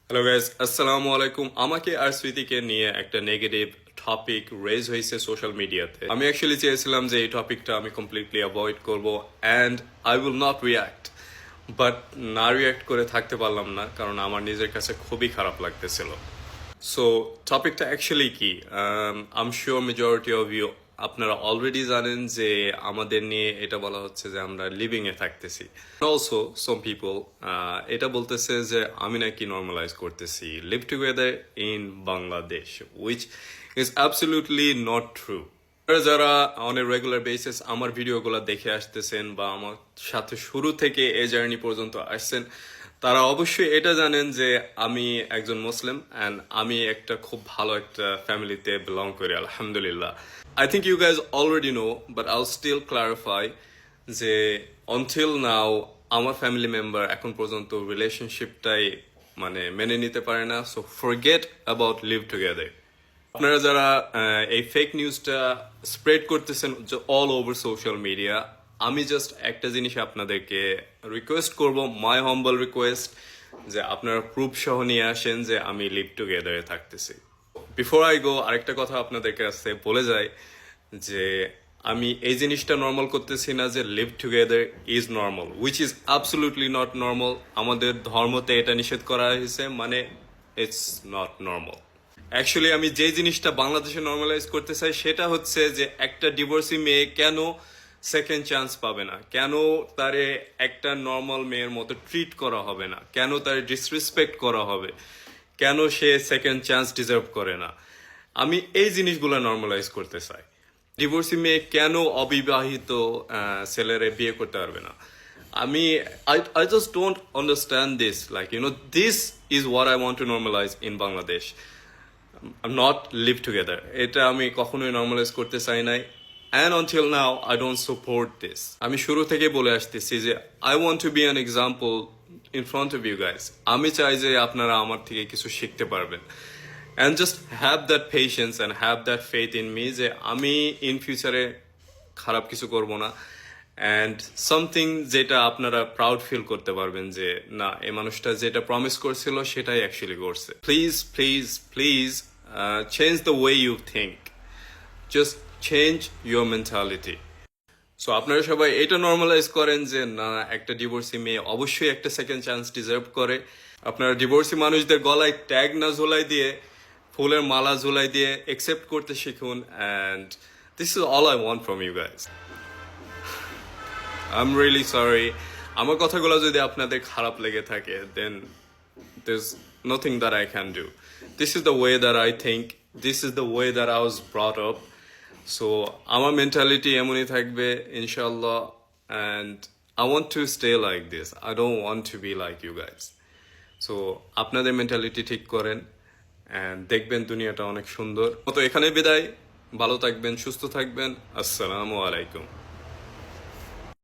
Hello guys, আসসালামু আলাইকুম। আমাকে আর স্মৃতিকে নিয়ে একটা নেগেটিভ টপিক রেজ হয়েছে সোশ্যাল মিডিয়াতে। আমি অ্যাকচুয়ালি চেয়েছিলাম যে এই টপিকটা আমি কমপ্লিটলি অ্যাভয়েড করব and I will not react, but না রিয়াক্ট করে থাকতে পারলাম না, কারণ আমার নিজের কাছে খুবই খারাপ লাগতেছিল। সো টপিকটা অ্যাকচুয়ালি কি, I am sure majority of you আপনারা অলরেডি জানেন যে আমাদের নিয়ে এটা বলা হচ্ছে যে আমরা লিভিং এ থাকতেছি। অলসো সাম পিপল এটা বলতেছে যে আমি নাকি নর্মালাইজ করতেছি live together in Bangladesh, which is absolutely not true. যারা অন এ রেগুলার বেসিস আমার ভিডিওগুলো দেখে আসতেছেন বা আমার সাথে শুরু থেকে এই জার্নি পর্যন্ত আসছেন, তারা অবশ্যই এটা জানেন যে আমি একজন মুসলিম অ্যান্ড আমি একটা খুব ভালো একটা ফ্যামিলিতে বিলং করি, আলহামদুলিল্লাহ। I think you guys already know, but I'll still clarify যে অনটিল নাও আমার ফ্যামিলি মেম্বার এখন পর্যন্ত রিলেশনশিপটাই মেনে নিতে পারে না। So forget about live together. আপনারা যারা এই ফেক নিউজটা স্প্রেড করতেছেন অল ওভার সোশ্যাল মিডিয়া, আমি জাস্ট একটা জিনিস আপনাদেরকে রিকোয়েস্ট করব, মাই হাম্বল রিকোয়েস্ট, যে আপনারা প্রুফ সহ নিয়ে আসেন যে আমি লিভ টুগেদারে থাকতেছি। বিফোর আই গো, আরেকটা কথা আপনাদের কাছে বলে যাই যে আমি এই জিনিসটা নর্মাল করতেছি না যে live together is normal, which is absolutely not normal. আমাদের ধর্মতে এটা নিষেধ করা হয়েছে, মানে ইটস নট নর্মাল। অ্যাকচুয়ালি আমি যে জিনিসটা বাংলাদেশে নর্মালাইজ করতে চাই সেটা হচ্ছে যে একটা ডিভোর্সি মেয়ে কেন সেকেন্ড চান্স পাবে না, কেন তারে একটা নর্মাল মেয়ের মতো ট্রিট করা হবে না, কেন তার ডিসরেসপেক্ট করা হবে, কেন সে সেকেন্ড চান্স ডিজার্ভ করে না। আমি এই জিনিসগুলো নর্মালাইজ করতে চাই। ডিভোর্সি মেয়ে কেন অবিবাহিত ছেলেরে বিয়ে করতে পারবে না। আমি I just don't understand this. Like, this is what I want to normalize in Bangladesh. Not live together, এটা আমি কখনোই নর্মালাইজ করতে চাই নাই, and until now I don't support this. আমি শুরু থেকে বলে আসতেছি যে I want to be an example in front of you guys. আমি চাই যে আপনারা আমার থেকে কিছু শিখতে পারবেন, and just have that patience and have that faith in me যে আমি ইন ফিউচারে খারাপ কিছু করব না, অ্যান্ড সামথিং যেটা আপনারা প্রাউড ফিল করতে পারবেন যে না, এই মানুষটা যেটা প্রমিস করছিল সেটাই অ্যাকচুয়ালি করছে। Please please please change the way you think, just change your mentality. So আপনারা সবাই এটা নর্মালাইজ করেন যে না, একটা ডিভোর্সি মেয়ে অবশ্যই একটা সেকেন্ড চান্স ডিজার্ভ করে। আপনারা ডিভোর্সি মানুষদের গলায় ট্যাগ না ঝোলাই দিয়ে, ফুলের মালা ঝোলাই দিয়ে একসেপ্ট করতে শিখুন, and this is all I want from you guys. I am really sorry. আমার কথাগুলো যদি আপনাদের খারাপ লেগে থাকে, দেন there's nothing that I can do. This is the way that I think. This is the way that I was brought up. So আমার mentality এমনই থাকবে ইনশাল্লাহ, and I want to stay like this. I don't want to be like you guys. So আপনাদের mentality ঠিক করেন, and দেখবেন দুনিয়াটা অনেক সুন্দর। তো এখানে বিদায়, ভালো থাকবেন, সুস্থ থাকবেন। আসসালামু আলাইকুম।